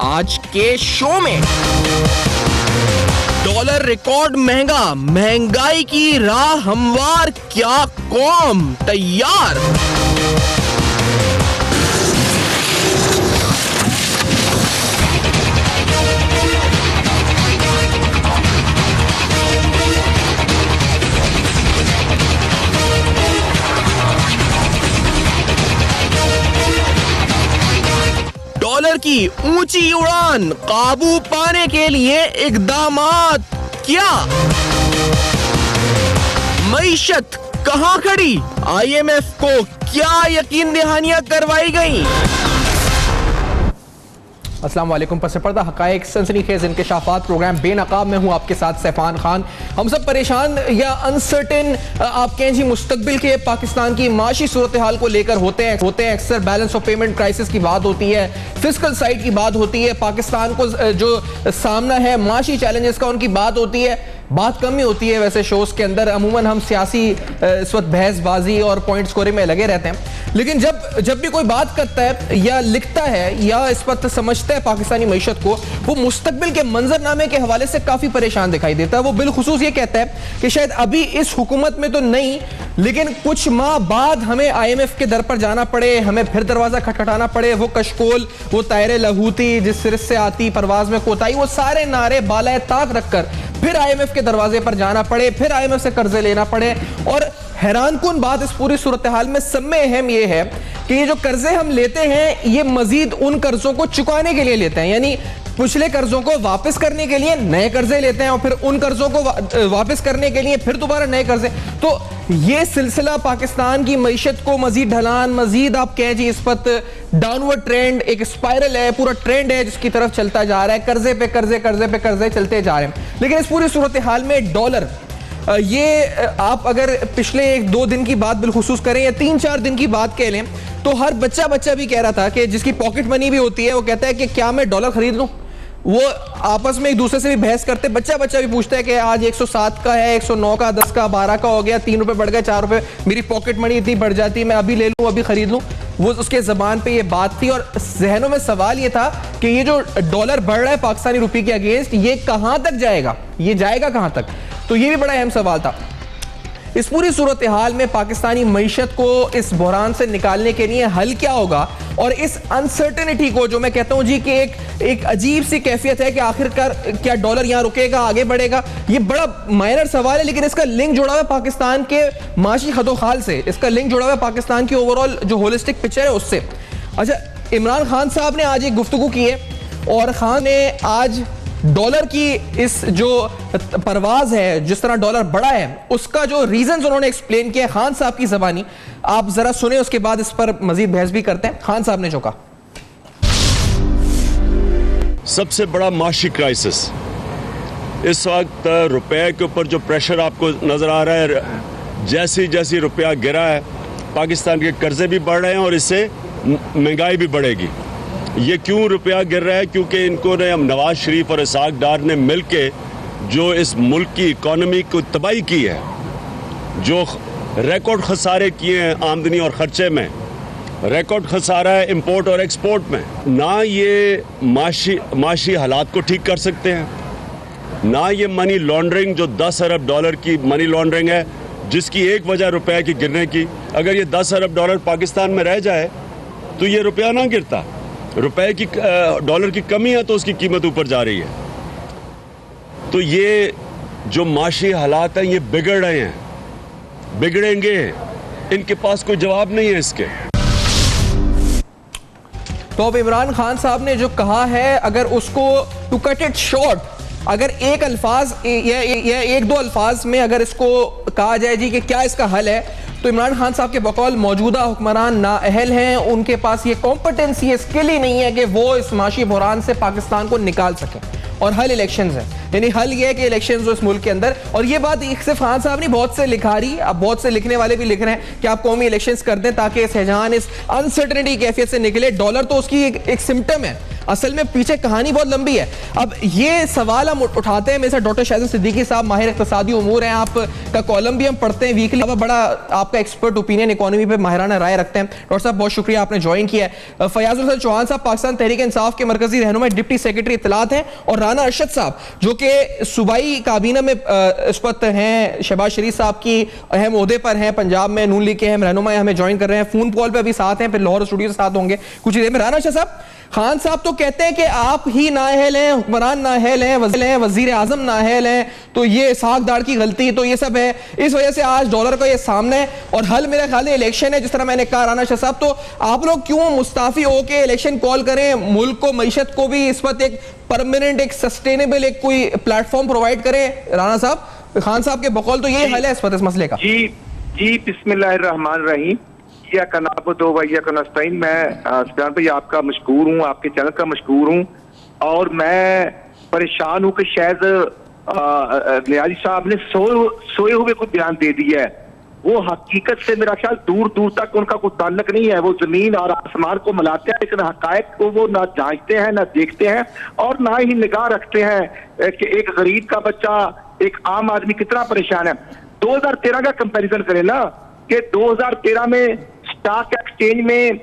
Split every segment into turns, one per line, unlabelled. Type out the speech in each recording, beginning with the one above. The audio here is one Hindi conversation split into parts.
आज के शो में। डॉलर रिकॉर्ड महंगा, महंगाई की राह हमवार, क्या कौम तैयार? डॉलर की ऊंची उड़ान, काबू पाने के लिए इकदामात क्या? मईशत कहां खड़ी? IMF को क्या यकीन दहानियां करवाई गई? अस्सलाम वालेकुम। पस पर्दा हकायक सनसनीखेज इंकशाफात प्रोग्राम बेनकाब में हूँ आपके साथ सैफान खान। हम सब परेशान या अनसर्टेन आप कहें जी मुस्तकबिल के पाकिस्तान की माशी सूरत हाल को लेकर होते हैं। अक्सर बैलेंस ऑफ पेमेंट क्राइसिस की बात होती है, फिस्कल साइड की बात होती है, पाकिस्तान को जो सामना है माशी चैलेंजेस का उनकी बात होती है। बात कम ही होती है वैसे शोज के अंदर, अमूमन हम सियासी इस वक्त बहसबाजी और पॉइंट स्कोरिंग में लगे रहते हैं। लेकिन जब भी कोई बात करता है या लिखता है या इस वक्त समझता है पाकिस्तानी मईशत को, वो मुस्तकबिल के मंजरनामे के हवाले से काफी परेशान दिखाई देता है। वो बिलखुसूस ये कहता है कि शायद अभी इस हुकूमत में तो नहीं, लेकिन कुछ माह बाद हमें IMF के दर पर जाना पड़े, हमें फिर दरवाजा खटखटाना पड़े। वो कशकोल, वो तायरे लहूती, जिस सिर से आती परवाज में कोताही, वो सारे नारे बालाए ताक रखकर फिर IMF के दरवाजे पर जाना पड़े, फिर IMF से कर्जे लेना पड़े। और हैरानकुन बात इस पूरी सूरत हाल में सब में अहम यह है कि ये जो कर्जे हम लेते हैं ये मजीद उन कर्जों को चुकाने के लिए लेते हैं, यानी पिछले कर्जों को वापस करने के लिए नए कर्जे लेते हैं और फिर उन कर्जों को वापस करने के लिए फिर दोबारा नए कर्जे। तो ये सिलसिला पाकिस्तान की मईशत को मजीद ढलान, मजीद आप कहें जी इस वक्त डाउनवर्ड ट्रेंड, एक स्पाइरल है, पूरा ट्रेंड है जिसकी तरफ चलता जा रहा है। कर्जे पे कर्जे, कर्जे पे कर्जे चलते जा रहे हैं। लेकिन इस पूरी सूरत हाल में डॉलर, ये आप अगर पिछले 1-2 दिन की बात बिलखुसूस करें या 3-4 दिन की बात कह लें तो हर बच्चा भी कह रहा था कि जिसकी पॉकेट मनी भी होती है वो कहता है कि क्या मैं डॉलर खरीद लूं। वो आपस में एक दूसरे से भी बहस करते, बच्चा भी पूछता है कि आज 107 का है, 109 का, 10 का, 12 का हो गया, 3 रुपए बढ़ गए, 4 रुपए, मेरी पॉकेट मनी इतनी बढ़ जाती है, मैं अभी ले लूं, अभी खरीद लूं। वो उसके जबान पे ये बात थी और जहनों में सवाल ये था कि ये जो डॉलर बढ़ रहा है पाकिस्तानी रुपये के अगेंस्ट, ये कहां तक जाएगा, ये जाएगा कहां तक? तो ये भी बड़ा अहम सवाल था। इस पूरी सूरत हाल में पाकिस्तानी मईशत को इस बहरान से निकालने के लिए हल क्या होगा, और इस अनसर्टेनिटी को जो मैं कहता हूं जी कि एक अजीब सी कैफियत है कि आखिरकार क्या डॉलर यहां रुकेगा, आगे बढ़ेगा, ये बड़ा माइनर सवाल है। लेकिन इसका लिंक जुड़ा हुआ है पाकिस्तान के माशी खतोखाल से, इसका लिंक जुड़ा हुआ है पाकिस्तान की ओवरऑल जो होलिस्टिक पिक्चर है उससे। अच्छा, इमरान खान साहब ने आज एक गुफ्तगू की है और खान ने आज डॉलर की इस जो परवाज है, जिस तरह डॉलर बढ़ा है, उसका जो रीजंस उन्होंने एक्सप्लेन किया खान साहब की जबानी, आप जरा सुने, उसके बाद इस पर मजीद बहस भी करते हैं। खान साहब ने जो कहा,
सबसे बड़ा माशी क्राइसिस इस वक्त रुपए के ऊपर जो प्रेशर आपको नजर आ रहा है, जैसी जैसी रुपया गिरा है, पाकिस्तान के कर्जे भी बढ़ रहे हैं और इससे महंगाई भी बढ़ेगी। ये क्यों रुपया गिर रहा है? क्योंकि इनको ने नवाज शरीफ और इसाक डार ने मिलके जो इस मुल्क की इकॉनमी को तबाही की है, जो रिकॉर्ड खसारे किए हैं आमदनी और खर्चे में, रिकॉर्ड खसारा है इंपोर्ट और एक्सपोर्ट में। ना ये माशी हालात को ठीक कर सकते हैं, ना ये मनी लॉन्ड्रिंग जो 10 अरब डॉलर की मनी लॉन्ड्रिंग है, जिसकी एक वजह रुपये की गिरने की, अगर ये 10 अरब डॉलर पाकिस्तान में रह जाए तो ये रुपया ना गिरता। रुपए की डॉलर की कमी है तो उसकी कीमत ऊपर जा रही है। तो ये जो माशी हालात हैं ये बिगड़ रहे हैं, बिगड़ेंगे, इनके पास कोई जवाब नहीं है इसके।
तो अब इमरान खान साहब ने जो कहा है, अगर उसको टू कट इट शॉर्ट, अगर एक अल्फाज या 1-2 अल्फाज में अगर इसको कहा जाए जी कि क्या इसका हल है, तो इमरान खान साहब के बकौल मौजूदा हुक्मरान नाअहल हैं, उनके पास ये कॉम्पिटेंसी, ये स्किल ही नहीं है कि वो इस माशी बहरान से पाकिस्तान को निकाल सकें। और हल इलेक्शंस है, यानी हल ये है कि इलेक्शंस हो इस मुल्क के अंदर। और ये बात सिर्फ खान साहब नहीं, बहुत से लिखा रही, अब बहुत से लिखने वाले भी लिख रहे हैं कि आप कौमी इलेक्शंस कर दें ताकि इस हैजान, इस अनसर्टेनिटी कैफियत से निकले। डॉलर तो उसकी एक सिम्टम है, असल में पीछे कहानी बहुत लंबी है। अब ये सवाल हम उठाते हैं, मेरे साथ डॉक्टर शाहिद सिद्दीकी साहब माहिर इक़्तिसादी उमूर हैं, आपका कॉलम भी हम पढ़ते हैं वीकली, बड़ा आपका एक्सपर्ट ओपिनियन इकोनॉमी पे माहिराना राय रखते हैं। डॉक्टर साहब बहुत शुक्रिया आपने ज्वाइन किया है। फयाज हुसैन चौहान साहब पाकिस्तान तहरीक इंसाफ के मरकजी रहनुमा डिप्टी सेक्रेटरी इत्तलात हैं, और राना अरशद साहब जो कि सूबाई काबीना में इस वक्त हैं, शहबाज शरीफ साहब की अहम ओहदे पर हैं, पंजाब में नून लीग के अहम रहनुमा हमें ज्वाइन कर रहे हैं, फोन कॉल पे अभी साथ हैं, फिर लाहौर स्टूडियो से साथ होंगे कुछ देर में। राना अरशद साहब, खान साहब तो कहते हैं कि आप ही नाअहल हैं, हुक्मरान नाअहल हैं, वजीर आजम नाअहल हैं, तो ये इसहाक डार की गलती, तो ये सब है, इस वजह से आज डॉलर का ये सामने है, और हल मेरा ख्याल है इलेक्शन है, जिस तरह मैंने कहा। राना शाह साहब, तो आप लोग क्यों मुस्ताफी हो के इलेक्शन कॉल करें, मुल्क को, मईशत को भी इस वक्त एक परमानेंट, एक सस्टेनेबल एक कोई प्लेटफॉर्म प्रोवाइड करें? राना साहब, खान साहब के बकौल तो ये हल है इस वक्त इस मसले का।
जी बिस्मिल्लाहिर्रहमानिर्रहीम। मैं सुफियान भाई आपका मशकूर हूँ, आपके चैनल का मशकूर हूँ, और मैं परेशान हूँ कि शायद नियाजी साहब ने सोए हुए कोई बयान दे दिया है। वो हकीकत से मेरा ख्याल दूर दूर तक उनका कोई ताल्लुक नहीं है। वो जमीन और आसमान को मिलाते हैं, लेकिन हकायक को वो ना जांचते हैं, ना देखते हैं, और ना ही निगाह रखते हैं कि एक गरीब का बच्चा, एक आम आदमी कितना परेशान है। 2013 का कंपैरिजन करें ना, कि 2013 में स्टॉक एक्सचेंज में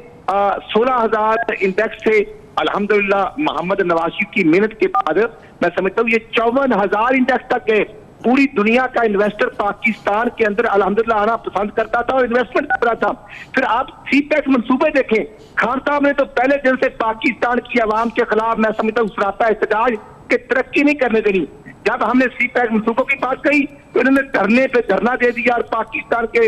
16,000 इंडेक्स थे। अल्हम्दुलिल्लाह मोहम्मद नवाज शरीफ की मेहनत के बाद मैं समझता हूँ ये 54,000 इंडेक्स तक गए। पूरी दुनिया का इन्वेस्टर पाकिस्तान के अंदर अल्हम्दुलिल्लाह आना पसंद करता था और इन्वेस्टमेंट कर रहा था। फिर आप सीपैक मंसूबे देखें, खान साहब ने तो पहले दिन से पाकिस्तान की आवाम के खिलाफ मैं समझता हूँ सरापा एहतजाज के तरक्की नहीं करने देनी। जब हमने सीपैक मंसूबों की बात कही तो इन्होंने धरने पे धरना दे दिया और पाकिस्तान के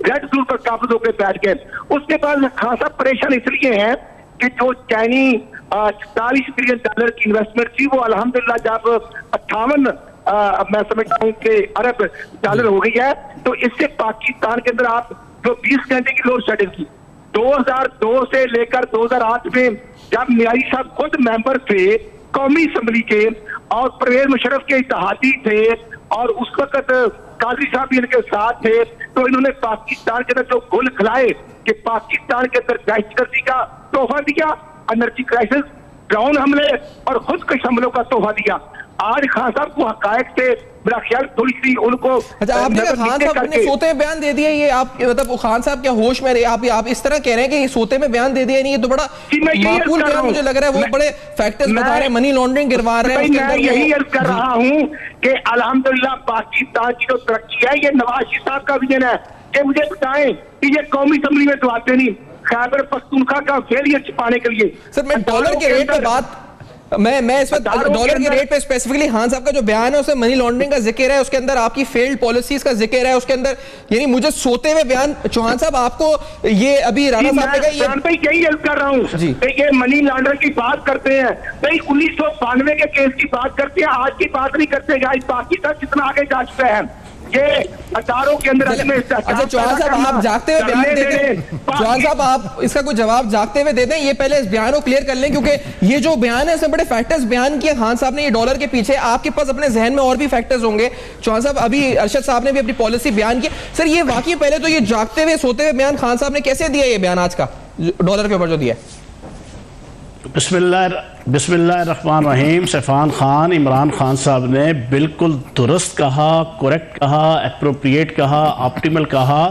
रेड जोन पर काबू होकर बैठ गए। उसके बाद खान साहब परेशान इसलिए हैं कि जो चाइनी 40 बिलियन डॉलर की इन्वेस्टमेंट थी, वो अल्हम्दुलिल्लाह जब 58 मैं समझता हूँ कि अरब डॉलर हो गई है, तो इससे पाकिस्तान के अंदर आप जो 20 घंटे की लोड शेडिंग की 2002 से लेकर 2008 में, जब नियाजी साहब खुद मेंबर थे कौमी असम्बली के और परवेज मुशर्रफ के इत्तेहादी थे, और उस वक्त कादरी साहब भी इनके साथ थे, तो इन्होंने पाकिस्तान के अंदर जो गुल खिलाए कि पाकिस्तान के अंदर दहशतगर्दी का तोहफा दिया, एनर्जी क्राइसिस, ड्रोन हमले और खुदकुश हमलों का तोहफा दिया। आज खान साहब को हकायक से मेरा ख्याल थोड़ी सी उनको,
अच्छा, आपने खान साहब ने सोते में बयान दे दिया, ये आप मतलब खान साहब क्या होश में रहे? आप इस तरह कह रहे हैं कि ये सोते में बयान दे दिया नहीं, ये तो बड़ा माकूल बयान मुझे लग रहा है। वो बड़े फैक्टर्स बता रहे हैं, मनी लॉन्ड्रिंग गिरवा रहे हैं।
मैं यही अर्ज कर रहा हूँ कि अल्हम्दुलिल्लाह पाकिस्तान की जो तरक्की है ये नवाज शरीफ साहब का विजन है। कि मुझे बताएं कि ये कौमी असम्बली में तो आते नहीं, खैबर पख्तूनख्वा का फेलियर छिपाने के लिए।
सर, मैं डॉलर के रेट पे बात, मैं इस वक्त डॉलर के रेट पे स्पेसिफिकली खान साहब का जो बयान है उसमें मनी लॉन्ड्रिंग का जिक्र है, उसके अंदर आपकी फेल्ड पॉलिसीज का जिक्र है, उसके अंदर यानी मुझे सोते हुए बयान। चौहान साहब, आपको ये अभी राणा साहब ने कहा,
यही हेल्प कर रहा हूँ, ये मनी लॉन्ड्रिंग की बात करते हैं, भाई 1992 के केस की बात करते हैं, आज की बात नहीं करते। पाकिस्तान कितना आगे जा चुका है, ये अदारों के अंदर।
अच्छा चौहान साहब, आप जागते हुए बयान देते हैं, चौहान साहब आप इसका कोई जवाब जागते हुए देते हैं, ये पहले इस बयान को क्लियर कर लें, क्योंकि ये जो बयान है इसमें बड़े फैक्टर्स बयान किए खान साहब ने, ये डॉलर के पीछे आपके पास अपने जहन में और भी फैक्टर्स होंगे। चौहान साहब, अभी अरशद साहब ने भी अपनी पॉलिसी बयान की, सर ये वाकई पहले तो ये जागते हुए सोते हुए बयान खान साहब ने कैसे दिया, ये बयान आज का डॉलर के ऊपर जो दिया?
बिस्मिल्लाहिर्रहमानिर्रहीम। सैफान खान, इमरान खान साहब ने बिल्कुल दुरुस्त कहा, करेक्ट कहा, एप्रोप्रिएट कहा, ऑप्टिमल कहा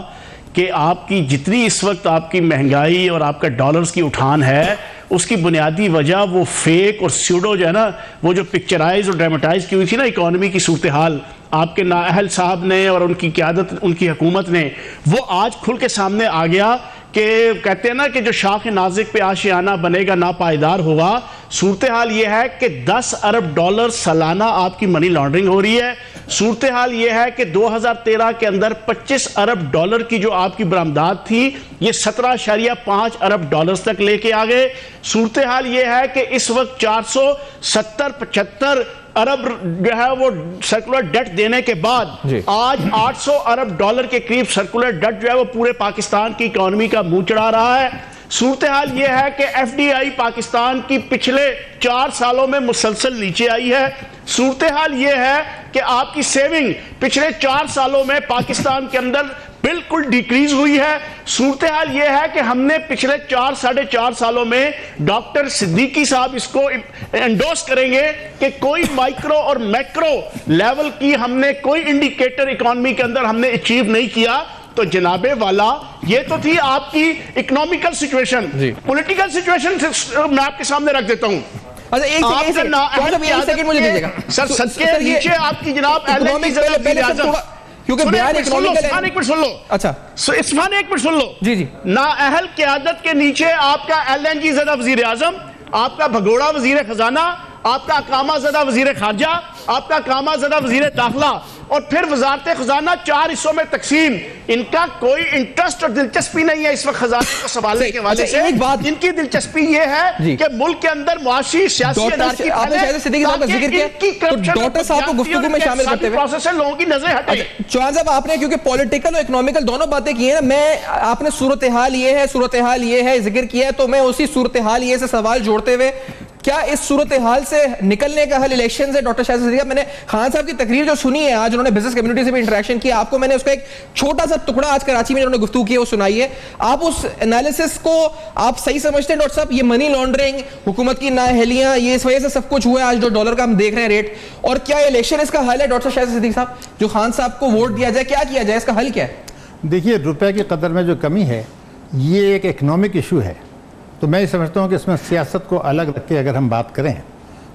कि आपकी जितनी इस वक्त आपकी महंगाई और आपका डॉलर्स की उठान है, उसकी बुनियादी वजह वो फेक और स्यूडो जो है ना, वो जो पिक्चराइज और ड्रामेटाइज की हुई थी ना इकॉनमी की सूरत हाल, आपके नाअहल साहब ने और उनकी क़यादत, उनकी हुकूमत ने, वो आज खुल के सामने आ गया कि कहते हैं ना कि जो शाख नाजिक पे आशियाना बनेगा ना पायदार होगा। सूरत हाल ये है कि 10 अरब डॉलर सालाना आपकी मनी लॉन्ड्रिंग हो रही है। सूरत हाल ये है कि 2013 के अंदर 25 अरब डॉलर की जो आपकी बरामदात थी, ये 17.5 अरब डॉलर्स तक लेके आ गए। सूरत हाल ये है कि इस वक्त 470-75 अरब जो है वो सर्कुलर डेट देने के बाद आज 800 अरब डॉलर के करीब सर्कुलर डेट जो है वो पूरे पाकिस्तान की इकॉनमी का मुंह चढ़ा रहा है। सूरत हाल ये है कि एफडीआई पाकिस्तान की पिछले 4 सालों में मुसलसल नीचे आई है। सूरत हाल ये है कि आपकी सेविंग पिछले 4 सालों में पाकिस्तान के अंदर बिल्कुल डिक्रीज हुई है। सूरत हाल यह है कि हमने पिछले 4-4.5 सालों में डॉक्टर सिद्दीकी साहब इसको एंडोर्स करेंगे कि कोई माइक्रो और मैक्रो लेवल की हमने कोई इंडिकेटर इकोनॉमी के अंदर हमने अचीव नहीं किया। तो जनाबे वाला, ये तो थी आपकी इकोनॉमिकल सिचुएशन। पॉलिटिकल सिचुएशन मैं आपके सामने रख देता हूं।
अच्छा एक सेकंड मुझे दीजिएगा
सर, सबके नीचे आपकी जनाब क्योंकि बयान इकोनॉमिकल, एक मिनट सुन लो। अच्छा इस्फान, एक मिनट सुन लो। जी जी। नाअहल क़यादत के नीचे आपका LNG ज़दा वज़ीर आज़म, आपका भगोड़ा वज़ीर खजाना, आपका कामा ज़दा वज़ीर खारजा, आपका कामा ज़दा वज़ीर दाखिला और फिर वजारत खजाना 4 हिस्सों में तकसीम। इनका कोई इंटरेस्ट और दिलचस्पी नहीं है इस वक्त खजाने को संभालने के हवाले से। एक बात, इनकी दिलचस्पी ये है कि मुल्क के अंदर मुआशी सियासी अनारकी
डॉक्टर साहब को गुफ्तगू में शामिल करते हुए
प्रोसेस से लोगों की नजरें हटाई।
चौहान साहब, आपने क्योंकि पॉलिटिकल और इकोनॉमिकल दोनों बातें की है ना, मैं आपने सूरत हाल ये है जिक्र किया है, तो मैं उसी सूरत हाल ये से सवाल जोड़ते हुए, क्या इस सूरत हाल से निकलने का हल इलेक्शन है? डॉक्टर शाहिद सिद्दीकी, मैंने खान साहब की तकरीर जो सुनी है आज, उन्होंने बिजनेस कम्युनिटी से भी इंटरेक्शन किया, आपको मैंने उसका एक छोटा सा टुकड़ा आज कराची में उन्होंने गुफ्तगू की वो सुनाई है। आप उस एनालिसिस को आप सही समझते हैं डॉक्टर साहब? ये मनी लॉन्ड्रिंग, हुकूमत की नाअहलियां, ये इस वजह से सब कुछ हुआ है आज जो डॉलर का हम देख रहे हैं रेट, और क्या इलेक्शन इसका हल है? डॉक्टर शाहिद सिद्दीकी साहब, जो खान साहब को वोट दिया जाए, क्या किया जाए, इसका हल क्या है?
देखिए, रुपए की कदर में जो कमी है ये एक इकोनॉमिक इशू है, तो मैं समझता हूँ कि इसमें सियासत को अलग रख के अगर हम बात करें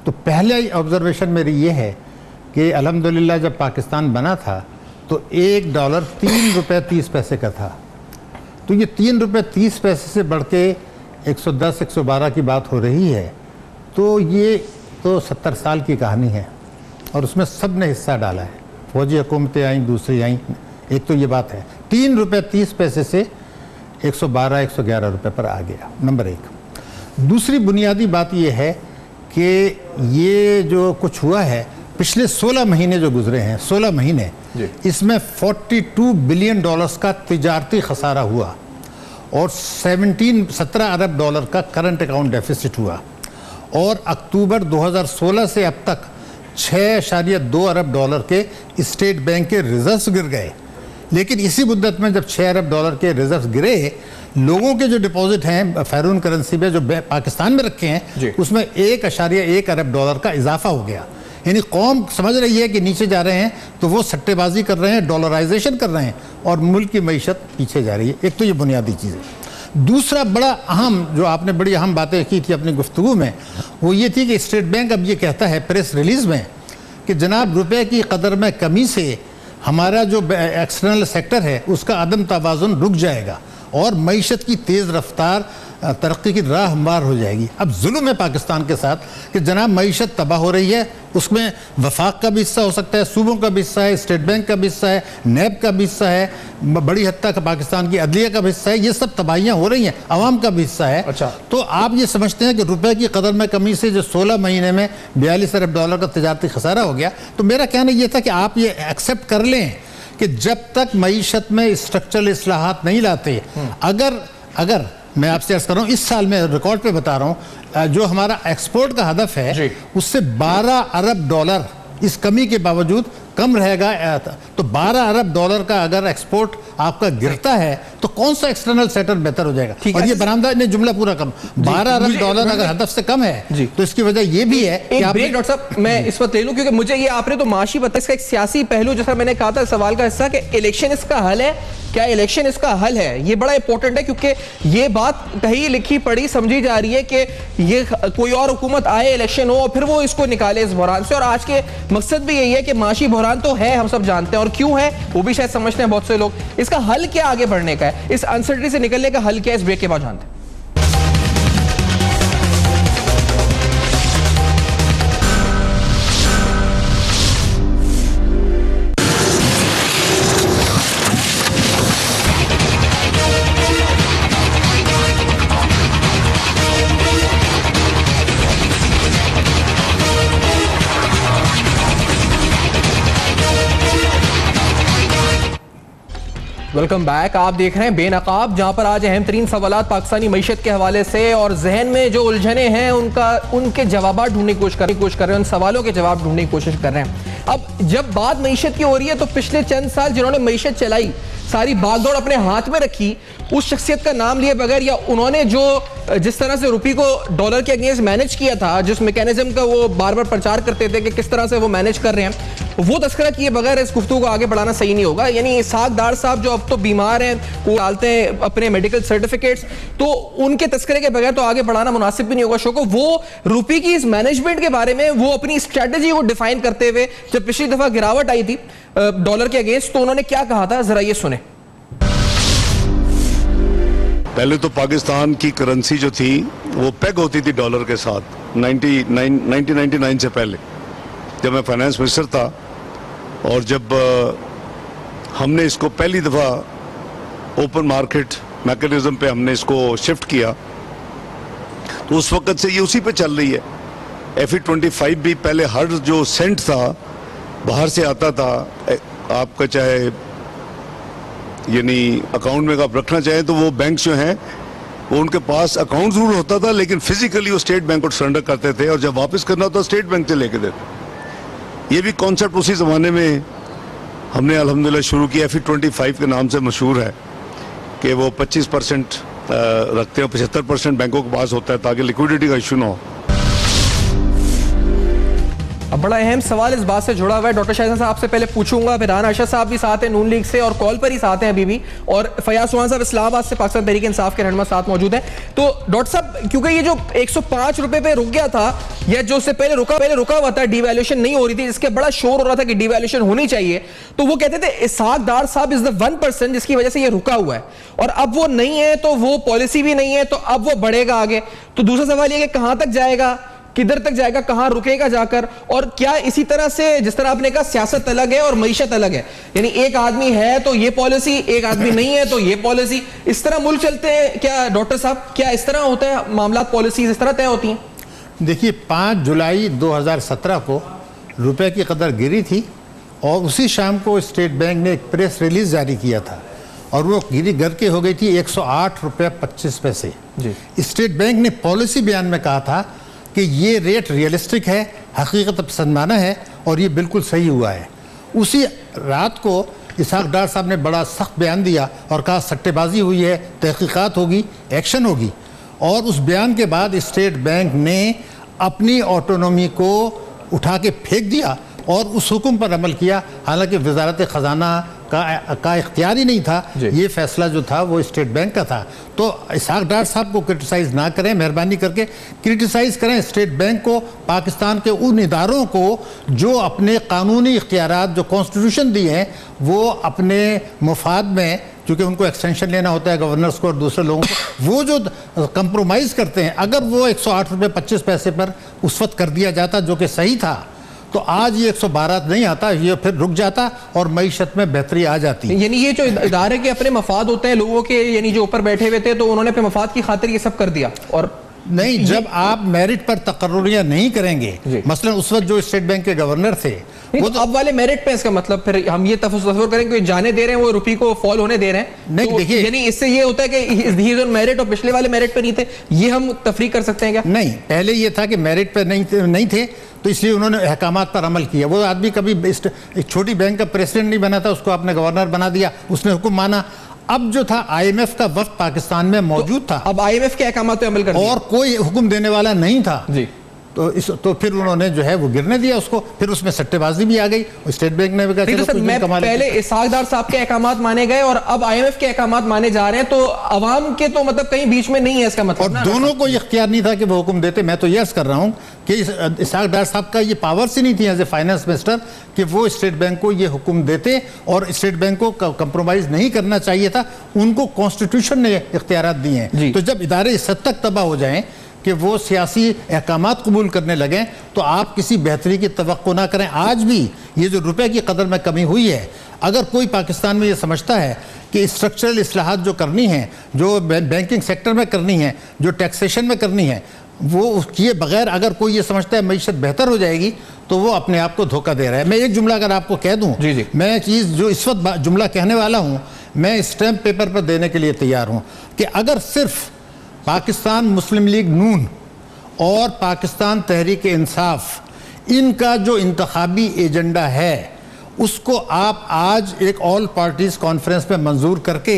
तो पहले ही ऑब्जर्वेशन मेरी ये है कि अल्हम्दुलिल्लाह जब पाकिस्तान बना था तो $1 3.30 का था, तो ये $3.30 से बढ़ के 110-112 की बात हो रही है, तो ये तो 70 साल की कहानी है और उसमें सब ने हिस्सा डाला है। फौजी हुकूमतें आई, दूसरी आई, एक तो ये बात है। $3.30 से 112-111 रुपये पर आ गया, नंबर 1। दूसरी बुनियादी बात यह है कि ये जो कुछ हुआ है पिछले 16 महीने जो गुजरे हैं, 16 महीने, इसमें $42 बिलियन का तिजारती खसारा हुआ और $17 अरब का करंट अकाउंट डेफिसिट हुआ, और अक्टूबर 2016 से अब तक $6.2 अरब के स्टेट बैंक के रिजर्व्स गिर गए। लेकिन इसी मुद्दत में जब $6 अरब के रिजर्व गिरे, लोगों के जो डिपॉजिट हैं फॉरेन करेंसी में जो पाकिस्तान में रखे हैं उसमें $1.1 अरब का इजाफा हो गया। यानी कौम समझ रही है कि नीचे जा रहे हैं तो वो सट्टेबाजी कर रहे हैं, डॉलराइजेशन कर रहे हैं और मुल्क की मईशत पीछे जा रही है। एक तो ये बुनियादी चीज़ है। दूसरा बड़ा अहम, जो आपने बड़ी अहम बातें की थी अपनी गुफ्तगू में, वो ये थी कि स्टेट बैंक अब ये कहता है प्रेस रिलीज़ में कि जनाब रुपए की कदर में कमी से हमारा जो एक्सटर्नल सेक्टर है उसका अदम तवाज़ुन रुक जाएगा और मईशत की तेज़ रफ्तार तरक्की की राह हमवार हो जाएगी। अब जुल्म है पाकिस्तान के साथ कि जनाब मईशत तबाह हो रही है, उसमें वफाक का भी हिस्सा हो सकता है, सूबों का भी हिस्सा है, स्टेट बैंक का भी हिस्सा है, नैब का भी हिस्सा है, बड़ी हद तक पाकिस्तान की अदलिया का भी हिस्सा है, ये सब तबाहियाँ हो रही हैं, अवाम का भी हिस्सा है। अच्छा, तो आप ये समझते हैं कि रुपए की कदर में कमी से जो 16 महीने में $42 अरब का तजारती खसारा हो गया, तो मेरा कहना ये था कि आप ये एक्सेप्ट कर लें कि जब तक मईशत में स्ट्रक्चरल इस्लाहात नहीं लाते, अगर मैं आपसे अर्ज कर रहा हूँ, इस साल में रिकॉर्ड पे बता रहा हूँ, जो हमारा एक्सपोर्ट का हदफ है उससे $12 अरब इस कमी के बावजूद कम रहेगा। तो $12 अरब का अगर एक्सपोर्ट आपका गिरता है तो कौन सा एक्सटर्नल सेक्टर बेहतर हो जाएगा? और ये बरामदा ने जुमला पूरा कम, $12 अरब अगर हदफ से कम है तो इसकी वजह ये भी है कि आप
डॉक्टर साहब मैं इस वक्त ले लूं, क्योंकि मुझे ये आपने तो माशी बताया, इसका एक सियासी पहलू जैसा मैंने कहा था सवाल का हिस्सा कि इलेक्शन इसका हल है, क्या इलेक्शन इसका हल है? ये बड़ा इंपॉर्टेंट है क्योंकि ये बात कहीं लिखी पढ़ी समझी जा रही है कि ये कोई और हुकूमत आए, इलेक्शन हो और फिर वो इसको निकाले इस बहरान से। और आज के मकसद भी यही है कि माशी बहरान तो है, हम सब जानते हैं, और क्यों है वो भी शायद समझते हैं बहुत से लोग। इसका हल क्या आगे बढ़ने का है, इस अनसर्टेनिटी से निकलने का हल क्या है? इस ब्रेक के बाद जानते हैं। Welcome back. आप देख रहे हैं बेनकाब, जहां पर आज अहम तरीन सवालात पाकिस्तानी मईशत के हवाले से और जहन में जो उलझने हैं उनके जवाब ढूंढने की कोशिश कर रहे हैं, उन सवालों के जवाब ढूंढने की कोशिश कर रहे हैं। अब जब बात मईशत की हो रही है तो पिछले चंद साल जिन्होंने मईशत चलाई, सारी बागडोर अपने हाथ में रखी, उस शख्सियत का नाम लिए बगैर, या उन्होंने जो जिस तरह से रुपये को डॉलर के अगेंस्ट मैनेज किया था, जिस मैकेनिज्म का वो बार बार प्रचार करते थे कि किस तरह से वो मैनेज कर रहे हैं, वो तस्करा किए बगैर इस गुफ्तगू को आगे बढ़ाना सही नहीं होगा। यानी इसहाक डार साहब जो अब तो बीमार हैं, वो डालते हैं अपने मेडिकल सर्टिफिकेट्स, तो उनके तस्करे के बगैर तो आगे बढ़ाना मुनासिब भी नहीं होगा। शो को वो रुपये की इस मैनेजमेंट के बारे में वो अपनी स्ट्रेटजी को डिफाइन करते हुए, जब पिछली दफा गिरावट आई थी डॉलर के अगेंस्ट, तो उन्होंने क्या कहा था, जरा ये सुने।
पहले तो पाकिस्तान की करेंसी जो थी वो पेग होती थी डॉलर के साथ 1999 से पहले, जब मैं फाइनेंस मिनिस्टर था, और जब हमने इसको पहली दफ़ा ओपन मार्केट मैकेनिज्म पे हमने इसको शिफ्ट किया, तो उस वक्त से ये उसी पे चल रही है। FE25 भी पहले हर जो सेंट था बाहर से आता था, आपका चाहे यानी अकाउंट में आप रखना चाहें तो वो बैंक जो हैं वो उनके पास अकाउंट जरूर होता था, लेकिन फिजिकली वो स्टेट बैंक को सरेंडर करते थे, और जब वापस करना होता स्टेट बैंक से लेके देते। ये भी कॉन्सेप्ट उसी ज़माने में हमने अल्हम्दुलिल्लाह शुरू किया। FE25 के नाम से मशहूर है कि वो 25% रखते हैं, 75% बैंकों के पास होता है ताकि लिक्विडिटी का इशू ना हो।
अब बड़ा अहम सवाल इस बात से जुड़ा हुआ है, डॉक्टर शाहजहां साहब से पहले पूछूंगा, फिर राना अरशद साहब भी साथ हैं नून लीग से और कॉल पर ही साथ हैं अभी भी, और फयाज सुहान साहब इस्लामाबाद से पाकिस्तान तहरीक इंसाफ के रहनुमा साथ मौजूद हैं। तो डॉक्टर साहब, क्योंकि ये जो 105 रुपए पे रुक गया था, या जो उससे पहले रुका हुआ था, डिवैल्यूएशन नहीं हो रही थी, जिसके बड़ा शोर हो रहा था कि डिवैल्यूएशन होनी चाहिए, तो वो कहते थे इसहाक डार साहब इज द 1% जिसकी वजह से ये रुका हुआ है, और अब वो नहीं है, तो वो पॉलिसी भी नहीं है, तो अब वो बढ़ेगा आगे। तो दूसरा सवाल ये कि कहां तक जाएगा, किधर तक जाएगा, कहां रुकेगा जाकर, और क्या इसी तरह से, जिस तरह आपने कहा सियासत अलग है और मईशत अलग है, यानी एक आदमी है तो ये पॉलिसी, एक आदमी नहीं है तो ये पॉलिसी, इस तरह मुल्क चलते हैं क्या डॉक्टर साहब? क्या इस तरह होता है मामला, पॉलिसीज इस तरह तय होती हैं?
देखिए, 5 जुलाई 2017 को रुपए की कदर गिरी थी, और उसी शाम को स्टेट बैंक ने एक प्रेस रिलीज जारी किया था, और वो गिरी गर के हो गई थी 108 रुपये 25 पैसे। स्टेट बैंक ने पॉलिसी बयान में कहा था कि ये रेट रियलिस्टिक है, हकीकत पसंदमाना है, और ये बिल्कुल सही हुआ है। उसी रात को इसहाक डार साहब ने बड़ा सख्त बयान दिया और कहा सट्टेबाजी हुई है, तहकीकात होगी, एक्शन होगी, और उस बयान के बाद स्टेट बैंक ने अपनी ऑटोनॉमी को उठा के फेंक दिया और उस हुक्म पर अमल किया। हालांकि वजारत ख़जाना का इख्तियार ही नहीं था, ये फैसला जो था वो स्टेट बैंक का था। तो इसहाक डार साहब को क्रिटिसाइज़ ना करें, मेहरबानी करके क्रिटिसाइज़ करें स्टेट बैंक को, पाकिस्तान के उन इदारों को जो अपने कानूनी इख्तियारात जो कॉन्स्टिट्यूशन दिए हैं वो अपने मुफाद में, क्योंकि उनको एक्सटेंशन लेना होता है गवर्नर्स को और दूसरे लोगों को, वो जो कंप्रोमाइज़ करते हैं, अगर वो 108 रुपये 25 पैसे पर उस वक्त कर दिया जाता जो कि सही था, तो आज ये 112 नहीं आता, ये फिर रुक जाता और मईशत में बेहतरी आ जाती।
यानी ये जो इदारे के अपने मफाद होते हैं लोगों के, यानी जो ऊपर बैठे हुए थे, तो उन्होंने अपने मफाद की खातिर ये सब कर दिया। और
नहीं, जब आप मेरिट पर तकर्रुरियां नहीं करेंगे, मसलन उस वक्त जो स्टेट बैंक के गवर्नर थे
वो तो अब वाले मेरिट पे, इसका मतलब फिर हम ये तफस्सुर करें कि जाने दे रहे हैं, वो रुपये को फॉल होने दे रहे हैं,
नहीं
तो
देखिए,
यानी इससे ये होता है कि ही इज ऑन मेरिट और पिछले वाले मेरिट पे नहीं थे, ये हम तफरीक कर सकते हैं क्या?
नहीं, पहले ये था कि मेरिट पे नहीं थे, तो इसलिए उन्होंने अहकामात पर अमल किया। वो आदमी कभी एक छोटी बैंक का प्रेसिडेंट नहीं बना था, उसको आपने गवर्नर बना दिया, उसने हुक्म माना। अब जो था IMF का वक्त पाकिस्तान में मौजूद था,
अब IMF के अहकामात पे अमल कर दिया
और कोई हुक्म देने वाला नहीं था
जी,
तो फिर उन्होंने जो है वो गिरने दिया उसको, फिर उसमें सट्टेबाजी भी आ गई, स्टेट बैंक ने भी कहा
तो मैं पहले इसहाक डार साहब के अहकामात माने गए और अब IMF के अहकामात माने जा रहे हैं, तो अवाम के तो मतलब कहीं बीच में नहीं है इसका मतलब।
और दोनों को इख्तियार नहीं था कि वो हुक्म देते। मैं तो यस कर रहा हूँ कि इसहाक डार साहब का ये पावर्स ही नहीं थी एज ए फाइनेंस मिनिस्टर कि वो स्टेट बैंक को ये हुक्म देते, और स्टेट बैंक को कंप्रोमाइज नहीं करना चाहिए था, उनको कॉन्स्टिट्यूशन ने इख्तियारात दिए हैं। तो जब इदारे इस हद तक तबाह हो जाएं कि वो सियासी अहकामात कबूल करने लगें, तो आप किसी बेहतरी की तवक्को ना करें। आज भी ये जो रुपए की कदर में कमी हुई है, अगर कोई पाकिस्तान में ये समझता है कि स्ट्रक्चरल इस्लाहात जो करनी है, जो बैंकिंग सेक्टर में करनी है, जो टैक्सेशन में करनी है, वो किए बगैर अगर कोई ये समझता है मईशत बेहतर हो जाएगी, तो वो अपने आप को धोखा दे रहा है। मैं एक जुमला अगर आपको कह दूं, मैं चीज़ जो इस वक्त जुमला कहने वाला हूं, मैं स्टैम्प पेपर पर देने के लिए तैयार हूं कि अगर सिर्फ पाकिस्तान मुस्लिम लीग नून और पाकिस्तान तहरीक इंसाफ, इनका जो इंतखाबी एजेंडा है उसको आप आज एक ऑल पार्टीज कॉन्फ्रेंस में मंजूर करके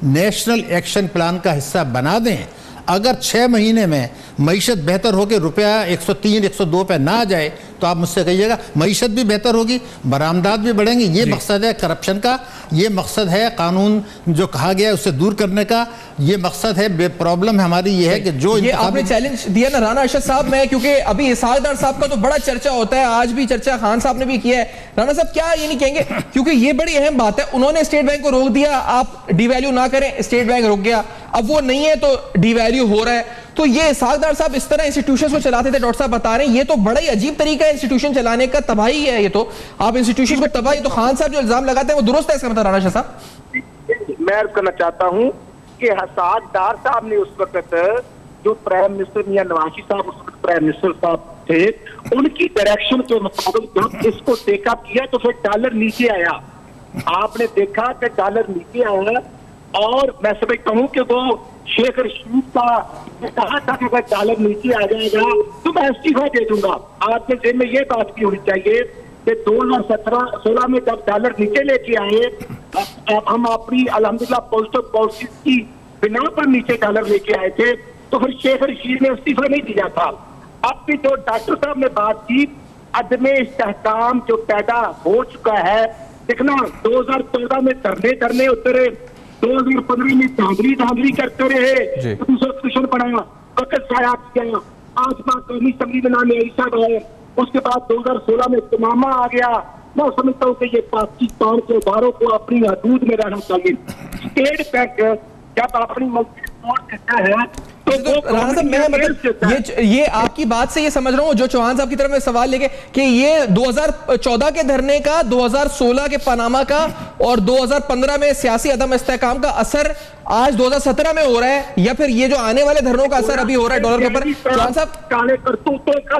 नेशनल एक्शन प्लान का हिस्सा बना दें। अगर 6 महीने में मईशत बेहतर होकर रुपया 103 102 पे ना जाए तो आप मुझसे कहिएगा, मईशत भी बेहतर होगी, बरामदात भी बढ़ेंगे। ये मकसद है करप्शन का, ये मकसद है कानून जो कहा गया है उससे दूर करने का, ये मकसद है। प्रॉब्लम हमारी ये है कि जो
ये आपने चैलेंज दिया ना राना अरशद साहब में, क्योंकि अभी इसहाक डार साहब का तो बड़ा चर्चा होता है, आज भी चर्चा खान साहब ने भी किया है। राना साहब क्या ये नहीं कहेंगे, क्योंकि ये बड़ी अहम बात है, उन्होंने स्टेट बैंक को रोक दिया, आप डिवैल्यू ना करें, स्टेट बैंक रुक गया, अब वो नहीं है तो डिवैल्यू हो रहा है। तो ये इसहाक डार साहब इस तरह इंस्टीट्यूशंस को चलाते थे, डॉक्टर साहब बता रहे हैं, ये तो बड़ा ही अजीब तरीका है इंस्टीट्यूशन चलाने का, तबाही है ये तो। आप इंस्टीट्यूशन को तबाही, तो खान साहब जो इल्जाम लगाते हैं वो दुरुस्त है, इसका मतलब राना शाह साहब?
मैं अर्ज करना चाहता हूं कि इसहाक डार साहब ने उस वक्त जो प्राइम मिनिस्टर मियां नवाज साहब उस वक्त प्राइम मिनिस्टर साहब थे, उनकी डायरेक्शन के मुताबिक जब इसको टेकअप किया तो फिर डॉलर नीचे आया। आपने देखा कि डॉलर नीचे आया, और मैं समझता हूं कि वो शेख रशीद का कहा था कि अगर डॉलर नीचे आ जाएगा तो मैं इस्तीफा दे दूंगा। आपके जेब में ये बात भी होनी चाहिए कि 2017-16 में जब डॉलर नीचे लेके आए, हम अपनी अल्हम्दुलिल्लाह पॉजिटिव पॉलिसी की बिना पर नीचे डॉलर लेके आए थे, तो फिर शेख रशीद ने इस्तीफा नहीं दिया था। अब भी जो डॉक्टर साहब ने बात की, अदम इस्तेहकाम जो पैदा हो चुका है, देखना 2014 में धरने उतरे, 2015 में धांधली करते रहे, क्वेश्चन बनाया, वक्त साया किया, आज बात कौमी असम्बली में नाम ईसा है, उसके बाद 2016 में तुमामा आ गया। मैं समझता हूँ कि ये पाकिस्तान के इदारों को अपनी हदूद में रहना चाहिए। स्टेट बैंक जब अपनी मल्टी करता है तो
राणा साहब मैं मतलब ये आपकी बात से ये समझ रहा हूँ, जो चौहान साहब की तरफ में सवाल लेके कि ये 2014 के धरने का, 2016 के पनामा का और 2015 में सियासी अदम इस्तेहकाम का असर आज 2017 में हो रहा है, या फिर ये जो आने वाले धरनों का असर अभी हो रहा है डॉलर के ऊपर? चौहान साहब,
काले करतूतों का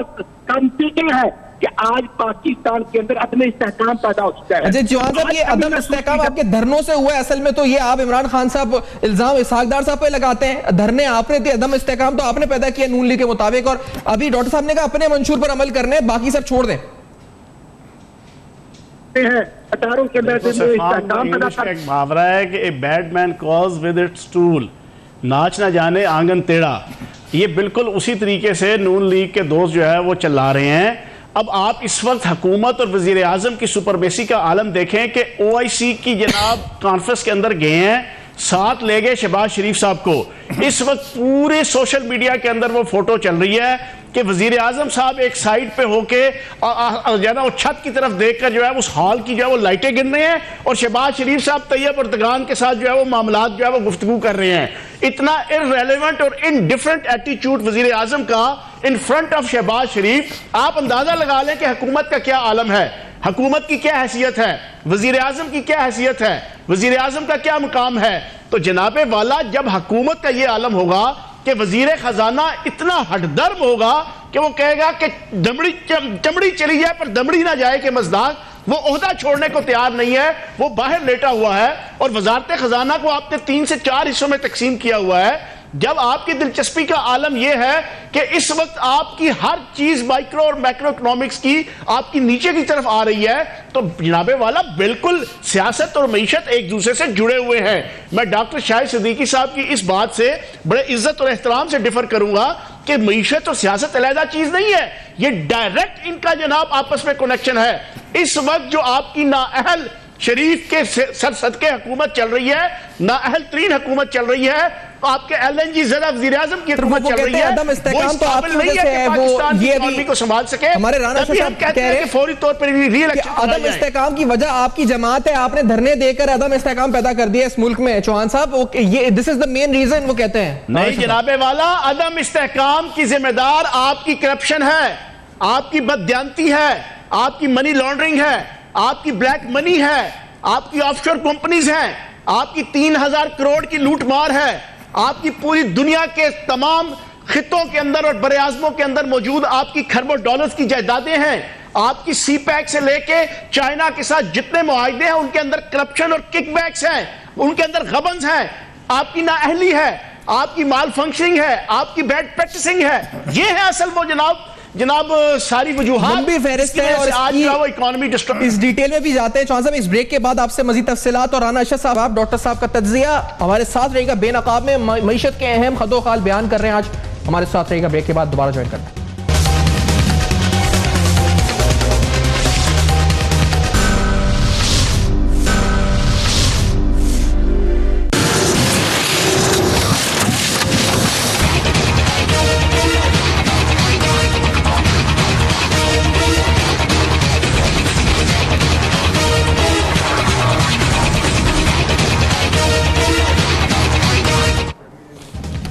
नतीजा है कि आज पाकिस्तान के अंदर अदम इस्तेहकाम पैदा हो चुका है।
चौहान साहब, ये अदम इस्तेहकाम आपके धरनों से हुआ है असल में, तो ये आप इमरान खान साहब इल्जाम इसहाक डार साहब पे लगाते हैं, धरने आपने दिए, अदम इस्तेहकाम तो आपने पैदा किया नून लीग के मुताबिक, और अभी डॉक्टर साहब ने कहा अपने मंशूर पर अमल करने, बाकी सब छोड़ दें।
मुहावरा है कि a bad man cause with its tool, नाच ना जाने आंगन टेढ़ा। ये बिल्कुल उसी तरीके से नून लीग के दोस्त जो है वो चला रहे हैं। अब आप इस वक्त हुकूमत और वजीर आजम की सुपरमेसी का आलम देखें कि OIC की जनाब कॉन्फ्रेंस के अंदर गए हैं, साथ ले गए शहबाज शरीफ साहब को। इस वक्त पूरे सोशल मीडिया के अंदर वो फोटो चल रही है कि वजीर आजम साहब एक साइड पे होके जो है ना वो छत की तरफ देखकर जो है उस हॉल की जो है वो लाइटें गिन रहे हैं, और शहबाज शरीफ साहब तैयब अर्दगान के साथ जो है वो मामलात जो है वो गुफ्तगू कर रहे हैं। इतना इररेलेवेंट और इनडिफरेंट एटीट्यूड वजीर आजम का इन फ्रंट ऑफ शहबाज शरीफ। आप अंदाजा लगा लें कि हुकूमत का क्या आलम है, हुकूमत की क्या हैसियत है, वजीर आजम की क्या हैसियत है, वजीर आजम का क्या मुकाम है। तो जनाबे वाला, जब हुकूमत का ये आलम होगा कि वजीर खजाना इतना हठधर्म होगा कि वो कहेगा कि चमड़ी चली जाए पर दमड़ी ना जाए कि मजदाक, वो ओहदा छोड़ने को तैयार नहीं है, वो बाहर लेटा हुआ है, और वजारत खजाना को आपने 3 से 4 हिस्सों में तकसीम किया हुआ है। जब आपकी दिलचस्पी का आलम यह है कि इस वक्त आपकी हर चीज माइक्रो और मैक्रो इकोनॉमिक्स की आपकी नीचे की तरफ आ रही है, तो जनाबे वाला बिल्कुल सियासत और मईशत एक दूसरे से जुड़े हुए हैं। मैं डॉक्टर शाहिद सिद्दीकी साहब की इस बात से बड़े इज्जत और एहतराम से डिफर करूंगा कि मईशत और सियासत अलहदा चीज नहीं है, ये डायरेक्ट इनका जनाब आपस में कनेक्शन है। इस वक्त जो आपकी नाअहल शरीफ के सर सदके हुकूमत चल रही है, नाअहल तरीन हुकूमत चल रही है, आपके LNG ज़रा वज़ीर आज़म की हुकूमत चल रही है,
अदम इस्तेहकाम तो आपकी वजह से है, वो ये इकोनॉमी
को संभाल सके।
हमारे राणा साहब कहते हैं कि
फौरी तौर पर री-इलेक्शन
अदम इस्तेहकाम की वजह आपकी जमात है, आपने धरने देकर अदम इस्तेहकाम पैदा कर दिया इस मुल्क में। चौहान साहब, ये this is the main reason वो कहते हैं।
नहीं जनाबे वाला, अदम इस्तेहकाम की जिम्मेदार आपकी करप्शन है, आपकी बददियानती है, आपकी मनी लॉन्ड्रिंग है, आपकी ब्लैक मनी है, आपकी ऑफशोर कंपनीज हैं, आपकी 3000 करोड़ की लूटमार है, आपकी पूरी दुनिया के तमाम खितों के अंदर और बरे आज़मों के अंदर मौजूद आपकी खरबों डॉलर्स की जायदादें हैं, आपकी CPEC से लेके चाइना के साथ जितने मुआहदे हैं उनके अंदर करप्शन और किकबैक्स हैं, उनके अंदर गबन्स हैं, आपकी नाअहली है, आपकी माल फंक्शनिंग है, आपकी बैड प्रैक्टिसिंग है। ये है असल वो जनाब जनाब सारी वजूहात
लंबी फहरिस्त है और
आज जो है वो इकोनॉमी डिस्ट्रॉय।
इस डिटेल में भी जाते हैं चौहान साहब इस ब्रेक के बाद आपसे मजीद तफसीलात। और राना अशरफ साहब, आप डॉक्टर साहब का तज्जिया हमारे साथ रहेगा। बेनकाब में मईशत के अहम खदोखाल बयान कर रहे हैं, आज हमारे साथ रहेगा। ब्रेक के बाद दोबारा ज्वाइन करना है।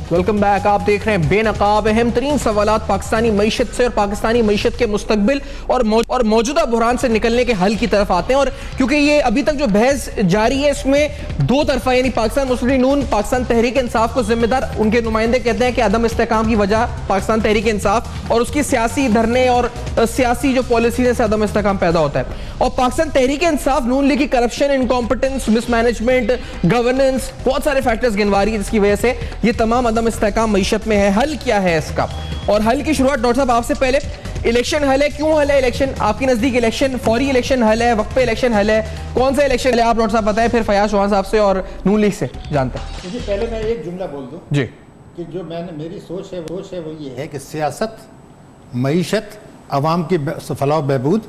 Welcome back. आप देख रहे हैं बेनकाब, अहम तरीन सवालात पाकिस्तानी मईशत से और पाकिस्तानी मईशत के मुस्तकबिल और मौजूदा बुहरान से निकलने के हल की तरफ आते हैं। और क्योंकि ये अभी तक जो बहस जारी है इसमें दो तरफा, यानी पाकिस्तान मुस्लिम लीग नून पाकिस्तान तहरीक इंसाफ को जिम्मेदार, उनके नुमाइंदे कहते हैं कि अदम इस्तेकाम की वजह पाकिस्तान तहरीक इंसाफ और उसकी सियासी धरने और सियासी जो पॉलिसी से अदम इस्तेकाम पैदा होता है। और पाकिस्तान तहरीक इंसाफ नून लीग की करप्शन, इनकॉम्पिटेंस, मिसमैनेजमेंट, गवर्नेंस, बहुत सारे फैक्टर्स गिनवा रही है जिसकी वजह से ये तमाम अदम इस्तेकाम मईशत में है। हल क्या है इसका? और हल की शुरुआत डॉक्टर साहब आपसे पहले, इलेक्शन हल है, क्यों हल है इलेक्शन? आपकी नजदीक इलेक्शन फौरी इलेक्शन हल है, वक्त पे इलेक्शन हल है, कौन सा इलेक्शन है? आप डॉक्टर साहब बताएं, फिर फयाज चौहान साहब से और नून लीग से जानते हैं।
मुझे पहले मैं एक जुमला बोल दूं
जी
कि जो मेरी सोच है वो ये है कि सियासत, मईशत, अवाम की फलाह बहबूद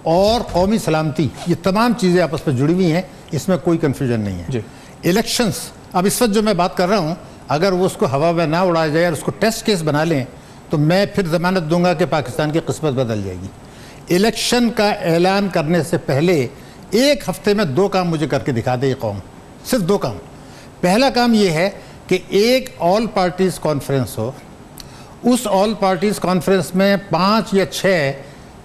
और कौमी सलामती, ये तमाम चीज़ें आपस में जुड़ी हुई हैं, इसमें कोई कन्फ्यूजन नहीं है। इलेक्शंस, अब इस वक्त जो मैं बात कर रहा हूँ, अगर वो उसको हवा में ना उड़ाया जाए और उसको टेस्ट केस बना लें तो मैं फिर ज़मानत दूंगा कि पाकिस्तान की किस्मत बदल जाएगी। इलेक्शन का ऐलान करने से पहले एक हफ्ते में 2 काम मुझे करके दिखा दे ये कौम, सिर्फ 2 काम। पहला काम ये है कि एक ऑल पार्टीज़ कॉन्फ्रेंस हो, उस ऑल पार्टीज़ कॉन्फ्रेंस में 5 या 6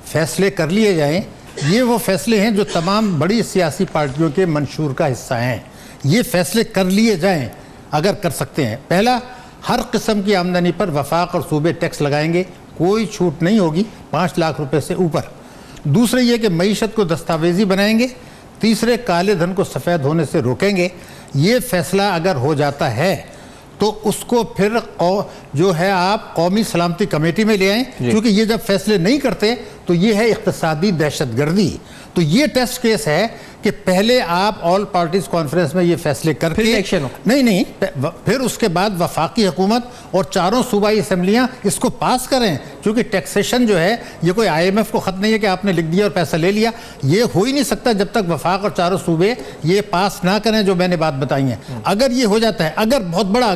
फैसले कर लिए जाएं। ये वो फैसले हैं जो तमाम बड़ी सियासी पार्टियों के मंशूर का हिस्सा हैं। ये फैसले कर लिए जाएं अगर कर सकते हैं। पहला, हर किस्म की आमदनी पर वफाक और सूबे टैक्स लगाएंगे, कोई छूट नहीं होगी 5 लाख रुपए से ऊपर। दूसरे ये कि मईशत को दस्तावेजी बनाएंगे। तीसरे, काले धन को सफ़ेद होने से रोकेंगे। ये फैसला अगर हो जाता है तो उसको फिर जो है आप कौमी सलामती कमेटी में ले आएँ, क्योंकि ये जब फैसले नहीं करते तो ये है इक़्तिसादी दहशतगर्दी। तो ये टेस्ट केस है कि पहले आप ऑल पार्टीज कॉन्फ्रेंस में ये फैसले करके
एक्शन हो,
नहीं फिर उसके बाद वफाकी हुकूमत और चारों सूबाई असम्बलियाँ इसको पास करें, क्योंकि टैक्सेशन जो है ये कोई IMF को ख़त नहीं है कि आपने लिख दिया और पैसा ले लिया। ये हो ही नहीं सकता जब तक वफाक और चारों सूबे ये पास ना करें जो मैंने बात बताई है। अगर ये हो जाता है, अगर बहुत बड़ा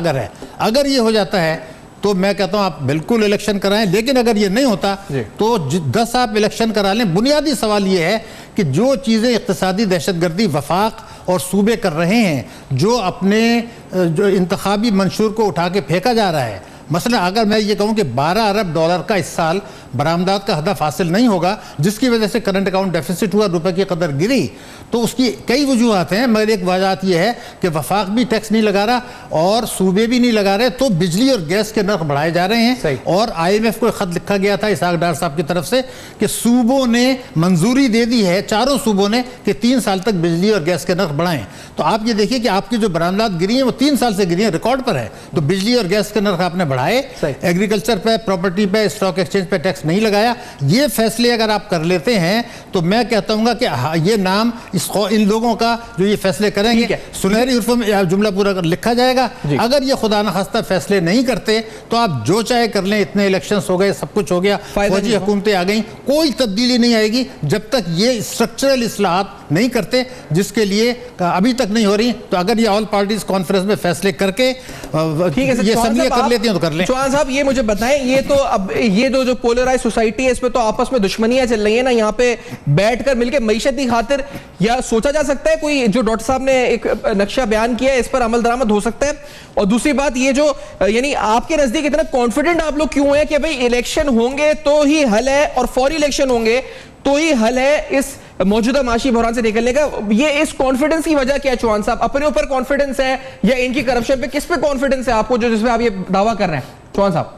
अगर ये हो जाता है तो मैं कहता हूं आप बिल्कुल इलेक्शन कराएं। लेकिन अगर ये नहीं होता तो 10 आप इलेक्शन करा लें। बुनियादी सवाल ये है कि जो चीज़ें इक़्तिसादी दहशतगर्दी वफाक और सूबे कर रहे हैं, जो अपने जो इंतखाबी मंशूर को उठा के फेंका जा रहा है, मसलन अगर मैं ये कहूँ कि $12 अरब का इस साल बरामदात का हदफ हासिल नहीं होगा, जिसकी वजह से करंट अकाउंट डेफिसिट हुआ, रुपए की कदर गिरी, तो उसकी कई वजूहत हैं, मगर एक वजह यह है कि वफाक भी टैक्स नहीं लगा रहा और सूबे भी नहीं लगा रहे, तो बिजली और गैस के नर्ख बढ़ाए जा रहे हैं। और IMF को खत लिखा गया था इसहाक डार साहब की तरफ से कि सूबों ने मंजूरी दे दी है, चारों सूबों ने, कि 3 साल तक बिजली और गैस के नर्ख बढ़ाएं। तो आप ये देखिए कि आपकी जो बरामदात गिरी है वो 3 साल से गिरी है, रिकॉर्ड पर है। तो बिजली और गैस के नर्ख आपने बढ़ाए, एग्रीकल्चर पे, प्रॉपर्टी पे, स्टॉक एक्सचेंज पे टैक्स नहीं लगाया। ये फैसले अगर आप कर लेते हैं तो मैं कहता हूँ कि ये नाम इन लोगों का जो ये फैसले करेंगे सुनहरी उर्फ में जुमला पूरा कर लिखा जाएगा। अगर ये खुदा न खास्ता फैसले नहीं करते तो आप जो चाहे कर लें, इतने इलेक्शंस हो गए, सब कुछ हो गया, फौजी हुकूमतें आ गई, कोई तब्दीली नहीं आएगी जब तक ये स्ट्रक्चरल इस्लाहात नहीं करते, जिसके लिए अभी तक नहीं हो रही। तो अगर ये ऑल पार्टीज कॉन्फ्रेंस में फैसले करके ये असम्बलियां कर लेती हैं तो कर लें।
चौहान साहब ये मुझे बताएं, ये तो अब ये जो पोलराइज सोसाइटी है इसमें तो आपस में दुश्मनियां चल रही है ना, यहाँ पे बैठकर मिलकर मईशत की खातिर या सोचा जा सकता है कोई जो डॉक्टर साहब ने एक नक्शा बयान किया है इस पर अमल दरामद हो सकता है? और दूसरी बात ये जो यानी आपके नजदीक इतना कॉन्फिडेंट आप लोग क्यों है कि भाई इलेक्शन होंगे तो ही हल है और फौरी इलेक्शन होंगे तो ही हल है इस मौजूदा माशी बहरान से निकलने का? ये इस कॉन्फिडेंस की वजह क्या है चौहान साहब? अपने ऊपर कॉन्फिडेंस है या इनकी करप्शन पे, किस पे कॉन्फिडेंस है आपको जो जिसमें आप ये दावा कर रहे हैं चौहान साहब?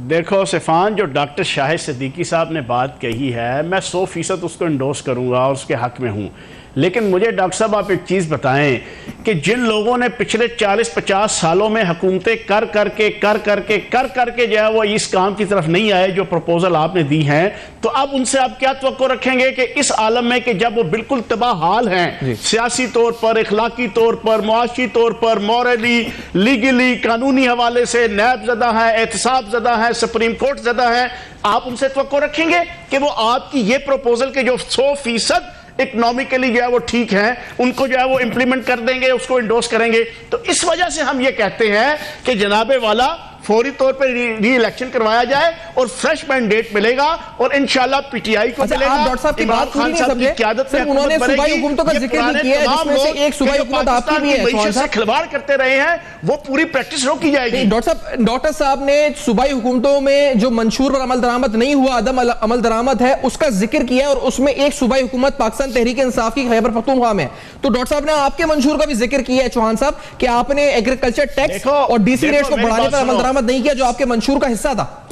देखो सिफान, जो डॉक्टर शाहिद सिद्दीकी साहब ने बात कही है मैं 100% उसको इंडोर्स करूंगा और उसके हक में हूँ। लेकिन मुझे डॉक्टर साहब आप एक चीज बताएं कि जिन लोगों ने पिछले 40-50 सालों में हुकूमतें कर करके जो है वो इस काम की तरफ नहीं आए जो प्रपोजल आपने दी हैं, तो अब उनसे आप क्या तवक्को रखेंगे कि इस आलम में कि जब वो बिल्कुल तबाह हाल हैं सियासी तौर पर, इखलाकी तौर पर, मुआशी तौर पर, मॉरली, लीगली, कानूनी हवाले से नैब ज़दा है, एहतसाब ज़दा है, सुप्रीम कोर्ट ज़दा है, आप उनसे तवक्को रखेंगे कि वो आपकी ये प्रपोजल के जो 100% इकोनॉमिकली जो है वो ठीक है उनको जो है वो इंप्लीमेंट कर देंगे, उसको इंडोर्स करेंगे? तो इस वजह से हम ये कहते हैं कि जनाबे वाला फौरी तौर पर री इलेक्शन करवाया जाए और फ्रेश मैंडेट मिलेगा और इंशाल्लाह पीटीआई को मिलेगा।
आप डॉक्टर साहब की बात पूरी नहीं समझे, सिर्फ उन्होंने सूबाई हुकूमतों का जिक्र नहीं किया है, जिसमें से एक सूबाई हुकूमत आपकी भी है। चौहान साहब
खिलवाड़ करते रहे हैं, वो पूरी प्रैक्टिस रोकी जाएगी।
डॉक्टर साहब ने सूबाई हुकूमतों में जो मंशूर पर अमल दरामद नहीं हुआ, अमल दरामद है, उसका जिक्र किया और उसमें एक सूबाई हुकूमत पाकिस्तान तहरीक इंसाफ की खैबर पख्तूनख्वा में। तो डॉक्टर साहब ने आपके मंशूर का भी जिक्र किया है चौहान साहब कि आपने एग्रीकल्चर टैक्स और डीसी रेट्स को बढ़ाने पर अमल दरामद नहीं किया जो आपके मंशूर का हिस्सा था।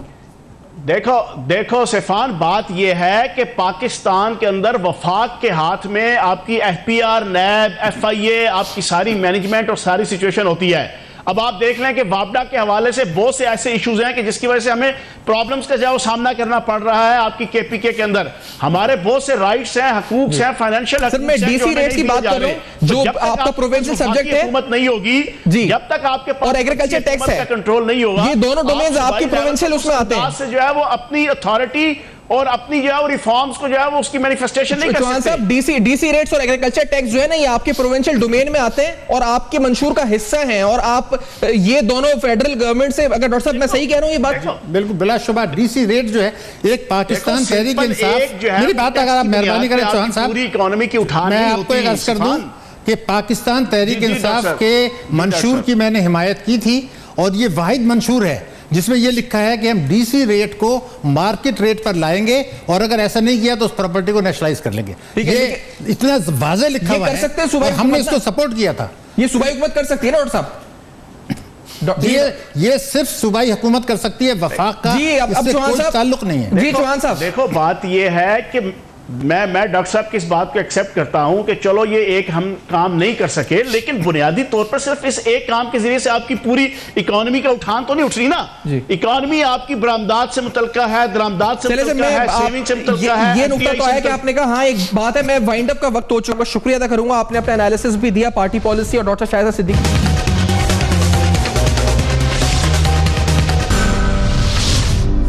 देखो सिफान, बात यह है कि पाकिस्तान के अंदर वफाक के हाथ में आपकी एफपीआर, नैब, एफआईए, आपकी सारी मैनेजमेंट और सारी सिचुएशन होती है। अब आप देख लें कि वापडा के हवाले से बहुत से ऐसे इश्यूज हैं कि जिसकी वजह से हमें प्रॉब्लम्स का जो सामना करना पड़ रहा है। आपकी केपीके के अंदर हमारे बहुत से राइट्स हैं, हकूक हैं, फाइनेंशियल
सर मैं डीसी रेट की बात कर रहा हूं जो आपका प्रोविंशियल सब्जेक्ट है,
हुकूमत नहीं होगी
जी,
जब तक आपके पास
और एग्रीकल्चर टैक्स है
कंट्रोल नहीं होगा,
ये दोनों डोमेन्स आपकी प्रोविंशियल उसमें आते हैं,
से जो है वो अपनी अथॉरिटी और अपनी जो है वो रिफॉर्म्स को जो है वो उसकी मैनिफेस्टेशन नहीं कर सकते।
साहब डीसी रेट्स और एग्रीकल्चर टैक्स जो है ना ये आपके प्रोविंशियल डोमेन में आते हैं और आपके मंशूर का हिस्सा हैं और आप ये दोनों फेडरल गवर्नमेंट से, अगर डॉक्टर साहब मैं सही कह रहा हूं ये बात
बिल्कुल बिलाशुबा डीसी रेट जो है एक पाकिस्तान तहरीक इंसाफ, मेरी बात अगर आप मेहरबानी करें चौहान साहब,
पूरी इकोनॉमी की उठानी
मैं आपको एक अर्ज कर दूं कि पाकिस्तान तहरीक इंसाफ के मंशूर की मैंने हिमायत की थी और ये वाहिद मंशूर है जिसमें यह लिखा है कि हम डीसी रेट को मार्केट रेट पर लाएंगे और अगर ऐसा नहीं किया तो उस प्रॉपर्टी को नेशनलाइज कर लेंगे। ये इतना वाज़ेह लिखा हुआ है और हमने इसको सपोर्ट किया था।
ये सूबाई हुकूमत कर सकती है ना डॉक्टर साहब?
ये सिर्फ सूबाई हुकूमत कर सकती है, वफाक का इससे कोई ताल्लुक नहीं है।
जी चौहान साहब,
देखो बात ये है कि मैं डॉक्टर साहब की इस बात को एक्सेप्ट करता हूं कि चलो ये एक हम काम नहीं कर सके, लेकिन बुनियादी तौर पर सिर्फ इस एक काम के जरिए से आपकी पूरी इकोनॉमी का उठान तो नहीं उठ रही ना। इकोनॉमी आपकी बरामदात से मुतल्लिका है, दरामदात से मुतल्लिका है, सेविंग से मुतल्लिका है।
ये नुकता तो है कि आपने कहा हाँ एक बात है, मैं वाइंड अप का वक्त हो चुका, शुक्रिया अदा करूंगा, आपने अपना एनालिसिस भी दिया पार्टी पॉलिसी और डॉक्टर शाहिदा सिद्दीकी